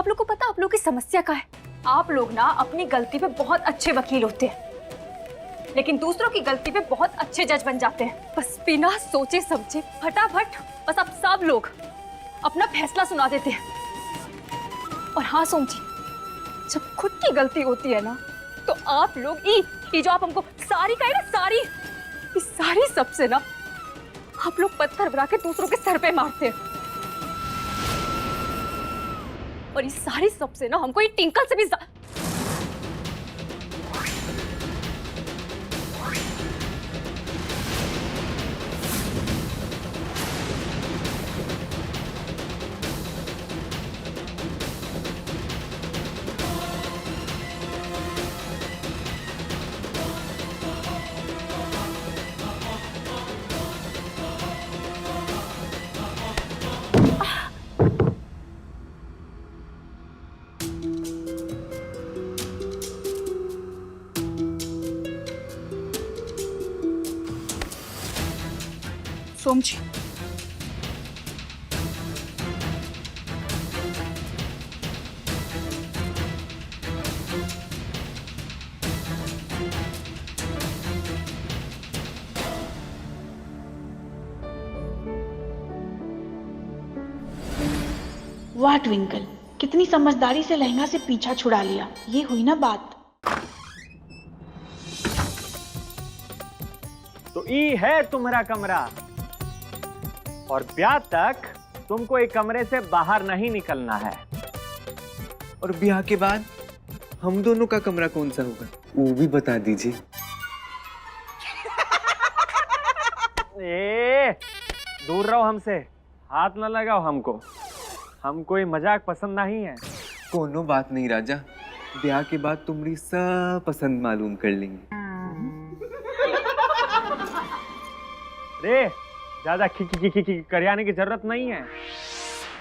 आप लोग को पता आप लोग की समस्या क्या है? आप लोग ना अपनी गलती पे बहुत अच्छे वकील होते हैं, लेकिन दूसरों की गलती पे बहुत अच्छे जज बन जाते हैं। बस बिना सोचे समझे फटाफट बस आप सब लोग अपना फैसला सुना देते हैं। और हाँ सोम जी, जब खुद की गलती होती है ना तो आप लोग ये जो आप हमको सारी कहे ना, सारी इस सारी सबसे ना आप लोग पत्थर बना के दूसरों के सर पे मारते हैं। और इस सारी सबसे ना हमको ये टिंकल से भी सोम जी, वाह ट्विंकल, कितनी समझदारी से लहंगा से पीछा छुड़ा लिया। ये हुई ना बात। तो ये है तुम्हारा कमरा, और ब्याह तक तुमको एक कमरे से बाहर नहीं निकलना है। और ब्याह के बाद हम दोनों का कमरा कौन सा होगा वो भी बता दीजिए। दूर रहो हमसे, हाथ न लगाओ हमको, हमको ये मजाक पसंद नहीं है। कोनो बात नहीं राजा, ब्याह के बाद तुम्हारी सब पसंद मालूम कर लेंगे। रे ज्यादा खी करयाने की जरूरत नहीं है।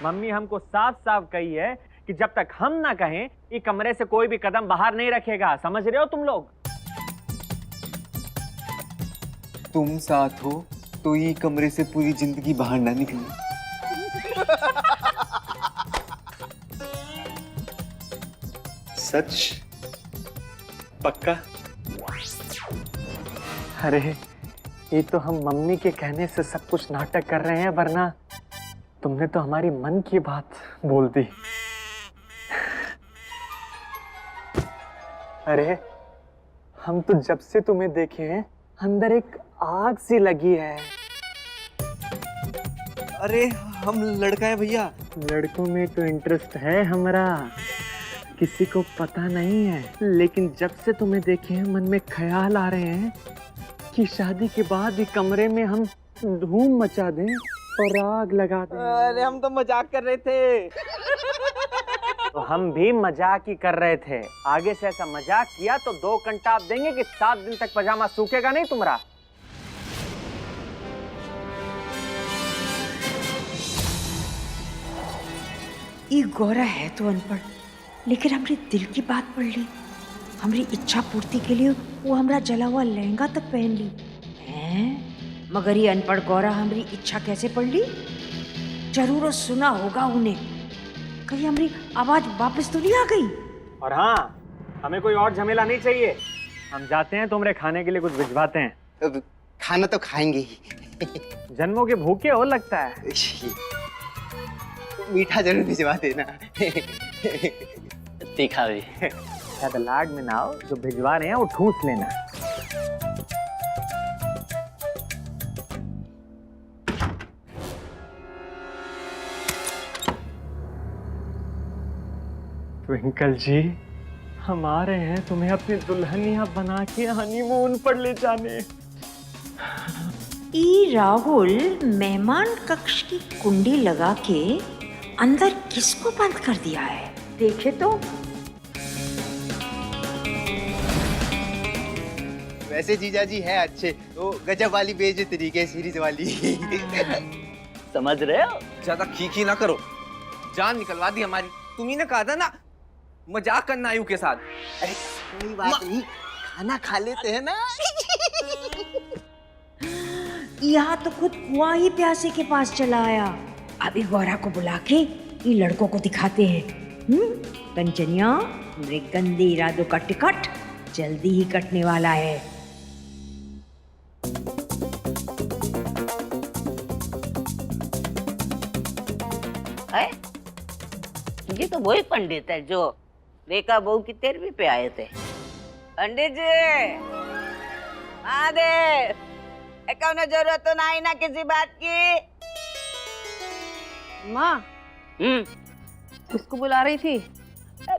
मम्मी हमको साफ साफ कही है कि जब तक हम ना कहें ये कमरे से कोई भी कदम बाहर नहीं रखेगा। समझ रहे हो तुम लोग? तुम साथ हो तो ये कमरे से पूरी जिंदगी बाहर ना निकले। सच? पक्का? अरे ये तो हम मम्मी के कहने से सब कुछ नाटक कर रहे हैं, वरना तुमने तो हमारी मन की बात बोल दी। अरे हम तो जब से तुम्हें देखे हैं अंदर एक आग सी लगी है। अरे हम लड़का है भैया। लड़कों में तो इंटरेस्ट है हमारा, किसी को पता नहीं है, लेकिन जब से तुम्हें देखे हैं मन में ख्याल आ रहे हैं कि शादी के बाद ये कमरे में हम धूम मचा दें और आग लगा दें। अरे हम तो मजाक कर रहे थे। तो हम भी मजाक ही कर रहे थे। आगे से ऐसा मजाक किया तो 2 घंटा आप देंगे कि 7 दिन तक पजामा सूखेगा नहीं तुम्हारा। ये गौरा है तो अनपढ़, लेकिन हमारे दिल की बात पढ़ ली। हमारी इच्छा पूर्ति के लिए वो हमारा जला हुआ लहंगा तक पहन ली हैं। मगर ये अनपढ़ गौरा हमारी इच्छा कैसे पढ़ ली? जरूर सुना होगा उन्हें। कहीं हमारी आवाज वापस तो नहीं आ गई? और हाँ, हमें कोई और झमेला नहीं चाहिए। हम जाते हैं, तुम्हारे खाने के लिए कुछ भिजवाते हैं। अब खाना तो खाएंगे ही। जन्मों के भूखे हो लगता है। मीठा जरूर भिजवा देना। तीखा भी। ज्यादा लाड में ना हो, जो भिजवा रहे हैं वो ठूस लेना। ट्विंकल जी, हम आ रहे हैं तुम्हें अपनी दुल्हनिया बना के हनीमून पर ले जाने। ई राहुल मेहमान कक्ष की कुंडी लगा के अंदर किसको बंद कर दिया है? देखे तो। वैसे जीजा जी है अच्छे, तो गजब वाली बेइज्जती तरीके सीरीज वाली। समझ रहे हो? ज्यादा खीखी ना करो, जान निकलवा दी हमारी। तुम्ही ने कहा था ना मजाक करना आयु के साथ। अरे कोई बात नहीं, खाना खा लेते हैं ना। यहाँ तो खुद कुआं ही प्यासे के पास चला आया। अभी गौरा को बुला के इन लड़कों को दिखाते हैं कंचनिया, मेरे गंदे इरादों का टिकट जल्दी ही कटने वाला है। है? ये तो वही पंडित है जो रेखा बहू की 13वीं पे आए थे। पंडित जी, महादेव, कौनो जरूरत तो नहीं ना किसी बात की। माँ किसको बुला रही थी?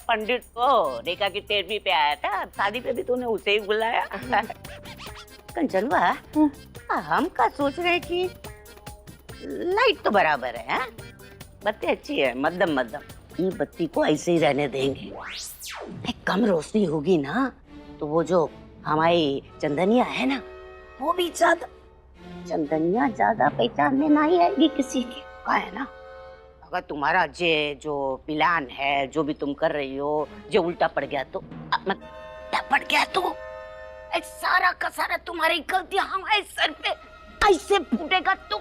पंडित को, रेखा की 13वीं पे आया था, शादी पे भी तूने उसे ही बुलाया। कंचनवा, हम का सोच रहे कि लाइट तो बराबर है, हा? बत्ती अच्छी है, मध्यम मध्यम। ये बत्ती को ऐसे ही रहने देंगे। कम रोशनी होगी ना तो वो जो हमारी चंदनिया है ना, वो भी ज्यादा, चंदनिया ज्यादा पहचान में नहीं आएगी किसी की। का है ना, अगर तुम्हारा जो प्लान है, जो भी तुम कर रही हो, जो उल्टा पड़ गया तो पड़ गया तो सारा का सारा तुम्हारी गलतियां हमारे सर पे ऐसे फूटेगा तो।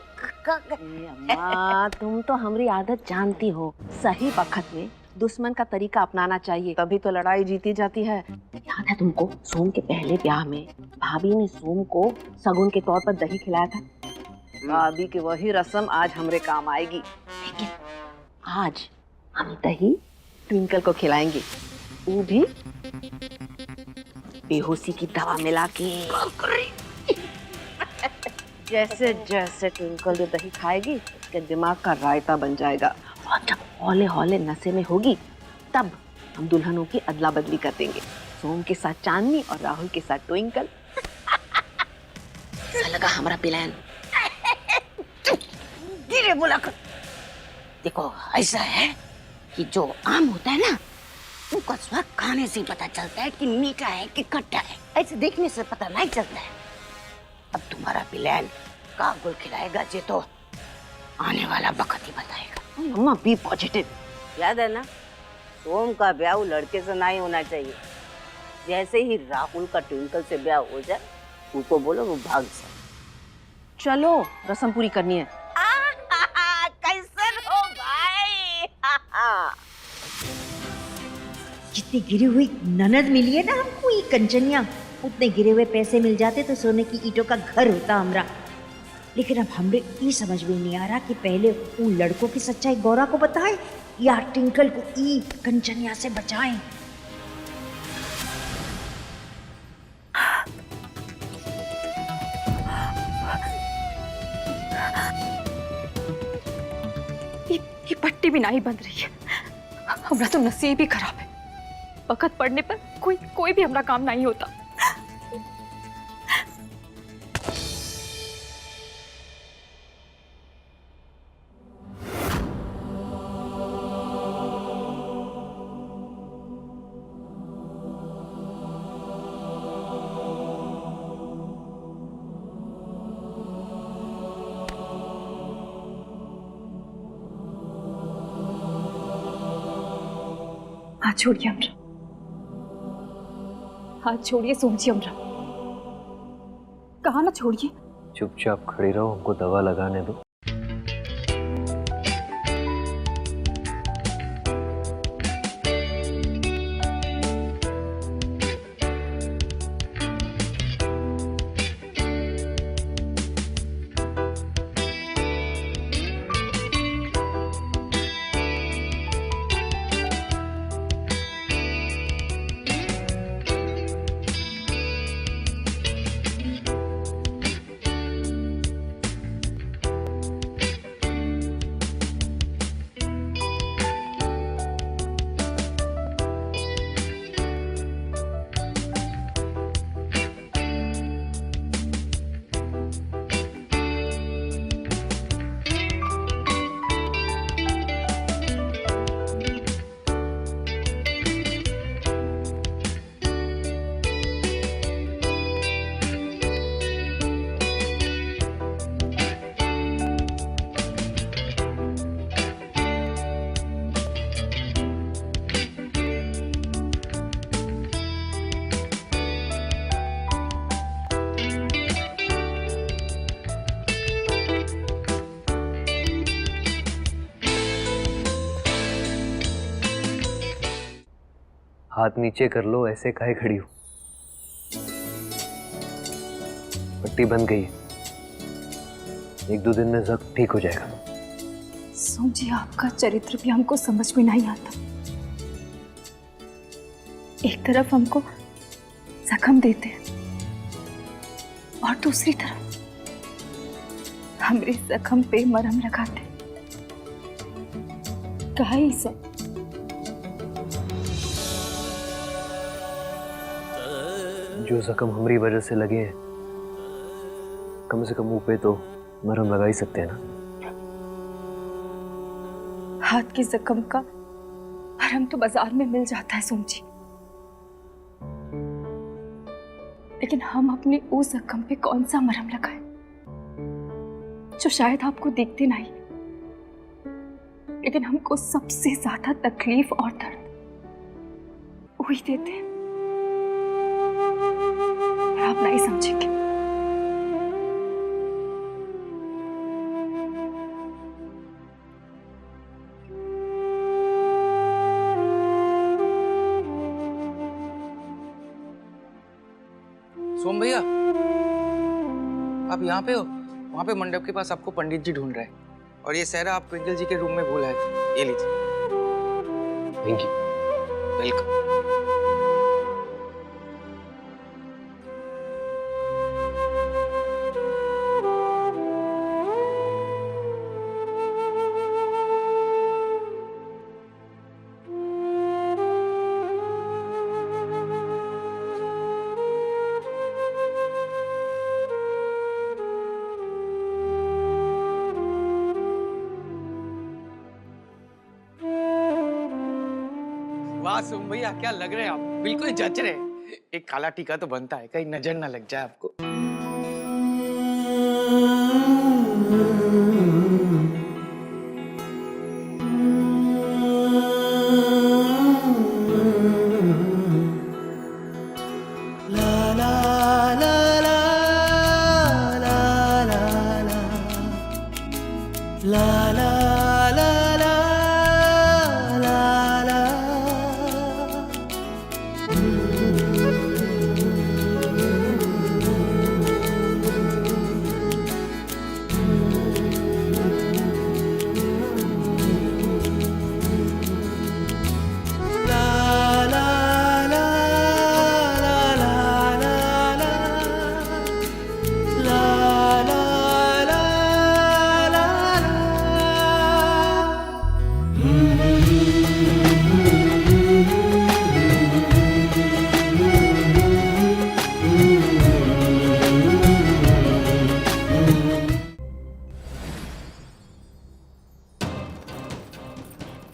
अम्मा, तुम तो हमारी आदत जानती हो, सही वक्त में दुश्मन का तरीका अपनाना चाहिए, तभी तो लड़ाई जीती जाती है। याद है तुमको, सोम के पहले ब्याह में भाभी ने सोम को सगुन के तौर पर दही खिलाया था। भाभी की वही रस्म आज हमरे काम आएगी। लेकिन आज हम दही ट्विंकल को खिलाएंगे, वो भी बेहोशी की दवा मिला के। जैसे जैसे ट्विंकल जो दही खाएगी, उसके दिमाग का रायता बन जाएगा, और जब हौले हौले नशे में होगी, तब हम दुल्हनों की अदला बदली कर देंगे। सोम के साथ चांदनी और राहुल के साथ ट्विंकल। ऐसा लगा हमारा प्लान। धीरे बोला कर। देखो, ऐसा है कि जो आम होता है ना, उसका स्वाद खाने से पता चलता है कि मीठा है कि खट्टा है, ऐसे देखने से पता नहीं चलता है। अब तुम्हारा प्लान का गुल खिलाएगा जे तो आने वाला वक्त ही बताएगा। अम्मा बी पॉजिटिव। याद है ना, सोम का ब्याह लड़के से नहीं होना चाहिए। जैसे ही राहुल का ट्विंकल से ब्याह हो जाए, उनको बोलो वो भाग जाए। चलो, रस्म पूरी करनी है। कैसन हो भाई? जितनी गिरी हुई ननद मिली है ना हमको ये कंचनिया, उतने गिरे हुए पैसे मिल जाते तो सोने की ईंटों का घर होता हमरा। लेकिन अब हमरे ये समझ में नहीं आ रहा कि पहले उन लड़कों की सच्चाई गौरा को बताएं या टिंकल को ई कंचनिया से बचाएं। ये पट्टी भी नहीं बंद रही है। हमरा तो नसीब ही खराब है, वक्त पड़ने पर कोई भी हमरा काम नहीं होता। हाथ छोड़िए हमरा, हाथ छोड़िए सोम जी हमरा, कहा ना छोड़िए। चुपचाप खड़ी रहो, हमको दवा लगाने दो। हाथ नीचे कर लो, ऐसे काहे खड़ी हो? पट्टी बंद गई है, 1-2 दिन में जख्म ठीक हो जाएगा। सोची आपका चरित्र भी हमको समझ में नहीं आता। एक तरफ हमको जख्म देते हैं और दूसरी तरफ हमरे जख्म पे मरहम लगाते। कहा ही सब। जो जख्म हमारी वजह से लगे हैं, कम से कम मुंह पे तो मरहम लगा ही सकते हैं ना। हाथ के जख्म का मरहम तो बाजार में मिल जाता है सोमजी, लेकिन हम अपने उस जख्म पे कौन सा मरहम लगाएं जो शायद आपको दिखते नहीं, लेकिन हमको सबसे ज्यादा तकलीफ और दर्द वही देते हैं। आप नहीं समझेंगे। सोम भैया, आप यहाँ पे हो? वहाँ पे मंडप के पास आपको पंडित जी ढूंढ रहे हैं। और ये सहरा आप ट्विंकल जी के रूम में भूल आए थे। ये लीजिए। Thank you. वेलकम। वाह सोम भैया, क्या लग रहे हैं आप, बिल्कुल जच रहे हैं। एक काला टीका तो बनता है, कहीं नजर ना लग जाए आपको।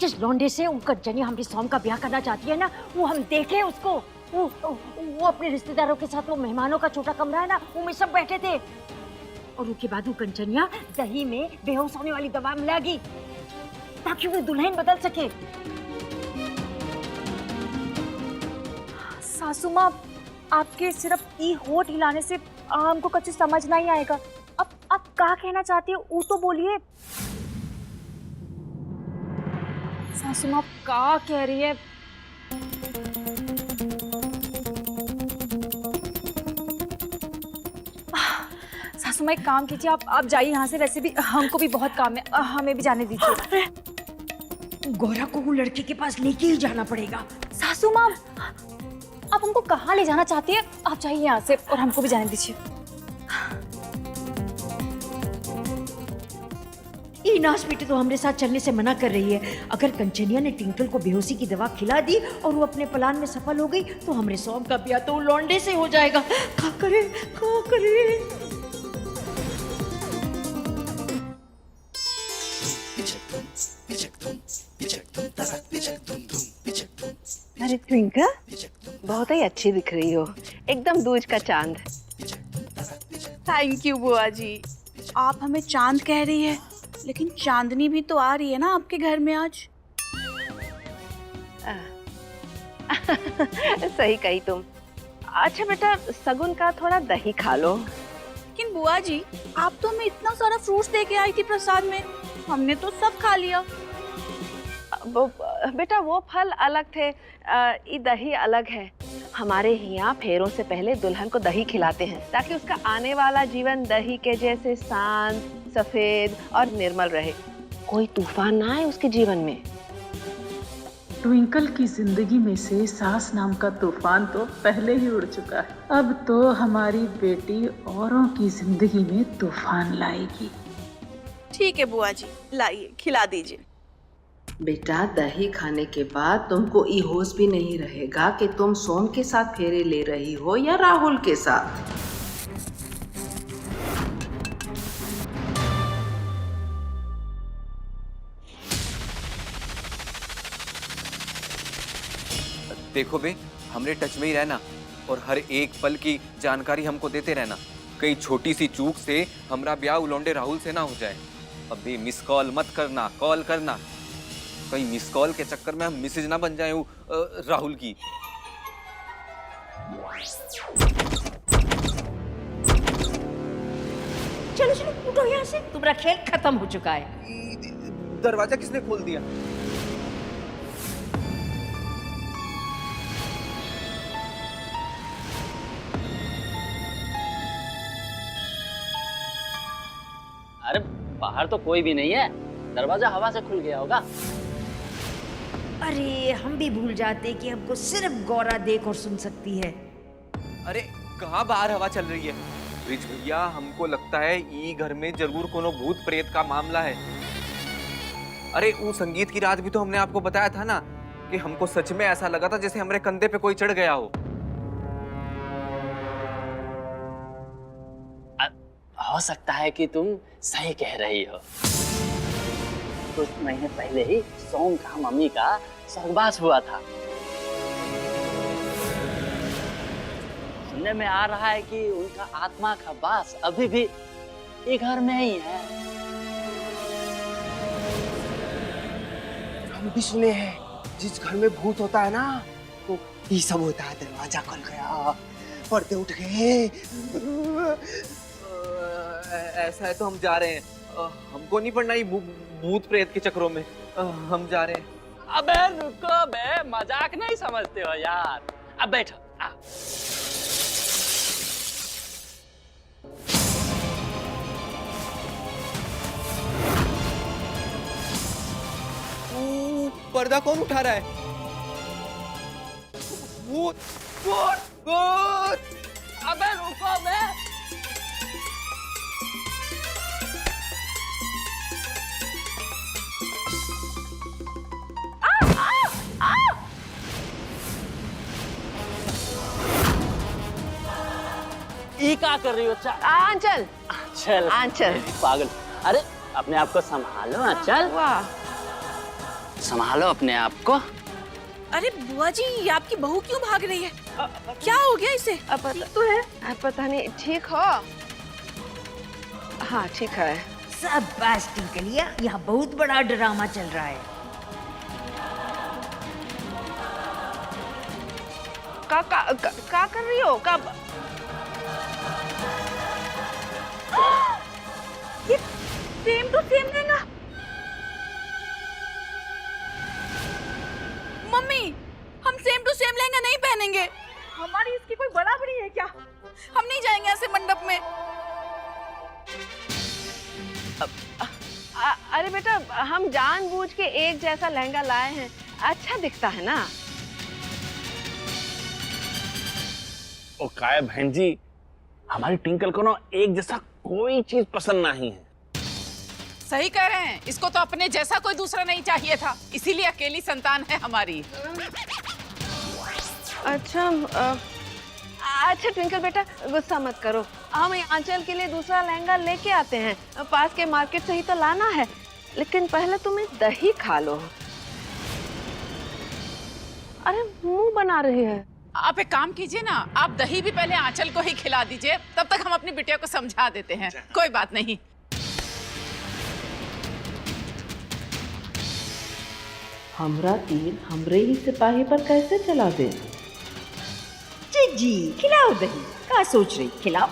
जिस लौंडे से उनका जनी हमारी सौम का ब्याह करना चाहती है ना, वो हम देखे उसको। वो अपने रिश्तेदारों के साथ, वो मेहमानों का छोटा कमरा है ना, वो में सब बैठे थे। और उसके बाद वो कंचनिया दही में बेहोश होने वाली दवा मिलागी ताकि वो दुल्हन बदल सके। सासू माँ, आपके सिर्फ ई होठ हिलाने से हमको कुछ समझ नहीं आएगा। अब आप क्या कहना चाहती हो, वो तो बोलिए। सासू माँ क्या कह रही है? सासू माँ एक काम कीजिए, आप जाइए यहाँ से। वैसे भी हमको भी बहुत काम है, हमें भी जाने दीजिए। गौरा को वो लड़के के पास लेके ही जाना पड़ेगा। सासू माँ, आप हमको कहाँ ले जाना चाहती है? आप जाइए यहाँ से और हमको भी जाने दीजिए। ये नाश बेटी तो हमारे साथ चलने से मना कर रही है। अगर कंचनिया ने ट्विंकल को बेहोशी की दवा खिला दी और वो अपने प्लान में सफल हो गई तो हमारे सौम का ब्याह तो लौंडे से हो जाएगा। क्या करे, क्या करे? अरे ट्विंकल, बहुत ही अच्छी दिख रही हो, एकदम दूज का चांद। थैंक यू बुआ जी। आप हमें चांद कह रही है, लेकिन चांदनी भी तो आ रही है ना आपके घर में आज। सही कही तुम। अच्छा बेटा, सगुन का थोड़ा दही खा लो। लेकिन बुआ जी, आप तो हमें इतना सारा फ्रूट्स दे के आई थी प्रसाद में, हमने तो सब खा लिया। बेटा वो फल अलग थे, ये दही अलग है। हमारे यहाँ फेरों से पहले दुल्हन को दही खिलाते हैं ताकि उसका आने वाला जीवन दही के जैसे शांत, सफेद और निर्मल रहे, कोई तूफान ना आए उसके जीवन में। ट्विंकल की जिंदगी में से सास नाम का तूफान तो पहले ही उड़ चुका है। अब तो हमारी बेटी औरों की जिंदगी में तूफान लाएगी। ठीक है बुआ जी, लाइए खिला दीजिए। बेटा दही खाने के बाद तुमको ये होश भी नहीं रहेगा कि तुम सोम के साथ फेरे ले रही हो या राहुल के साथ। देखो बे, हमरे टच में ही रहना और हर एक पल की जानकारी हमको देते रहना। कई छोटी सी चूक से हमरा ब्याह उलौंडे राहुल से ना हो जाए। अब बे मिस कॉल मत करना, कॉल करना। कहीं मिस कॉल के चक्कर में हम मिसेज ना बन जाए राहुल की। चलो चलो उठो यहाँ से, तुम्हारा खेल खत्म हो चुका है। दरवाजा किसने खोल दिया? अरे बाहर तो कोई भी नहीं है, दरवाजा हवा से खुल गया होगा। अरे हम भी भूल जाते कि हमको सिर्फ गौरा देख और सुन सकती है। अरे कहाँ बाहर हवा चल रही है? ब्रिज भैया, हमको लगता है ई घर में जरूर कोनो भूत प्रेत का मामला है। अरे वो संगीत की रात भी तो हमने आपको बताया था ना कि हमको सच में ऐसा लगा था जैसे हमारे कंधे पे कोई चढ़ गया हो। हो सकता है कि तुम सही कह रही हो। कुछ महीने पहले ही सोम का मम्मी का स्वर्गवास हुआ था। सुनने में आ रहा है कि उनका आत्मा का वास अभी भी ये घर में ही है। हम भी सुने हैं, जिस घर में भूत होता है ना तो ये सब होता है। दरवाजा खुल गया, पर्दे उठ गए। ऐसा है तो हम जा रहे हैं। हमको नहीं पड़ना ये भूत प्रेत के चक्रों में। हम जा रहे हैं। अबे रुको बे, मजाक नहीं समझते हो यार। अब बैठो। पर्दा कौन उठा रहा है? भूत भूत भूत! अबे रुको बे। ये क्या कर रही हो? आंचल, चल आंचल पागल। अरे अपने आप को संभालो आंचल। वाह, संभालो अपने आप को। अरे बुआ जी, ये आपकी बहू क्यों भाग रही है? क्या हो गया इसे? ठीक तो है। पता नहीं, ठीक हो? हाँ ठीक है। शाबाश टिंकलिया, यहाँ बहुत बड़ा ड्रामा चल रहा है। का कर रही हो? कब? ये same to same lehenga. Mummy, हम सेम टू सेम लहंगा नहीं पहनेंगे। हमारी इसकी कोई बराबरी है क्या? हम नहीं जाएंगे ऐसे मंडप में। अरे बेटा, हम जानबूझ के एक जैसा लहंगा लाए हैं, अच्छा दिखता है ना। ओ काय बहन जी, हमारी टिंकल को ना एक जैसा कोई चीज पसंद नहीं है। सही कह रहे हैं, इसको तो अपने जैसा कोई दूसरा नहीं चाहिए था, इसीलिए अकेली संतान है हमारी। अच्छा अच्छा ट्विंकल बेटा, गुस्सा मत करो, हम आंचल के लिए दूसरा लहंगा लेके आते हैं। पास के मार्केट से ही तो लाना है, लेकिन पहले तुम्हें दही खा लो। अरे मुंह बना रही है। आप एक काम कीजिए ना, आप दही भी पहले आंचल को ही खिला दीजिए, तब तक हम अपनी बिटिया को समझा देते हैं। कोई बात नहीं। हमरा तीर हमरे ही सिपाही पर कैसे चला दे? जी खिलाओ दही, क्या सोच रही? खिलाओ।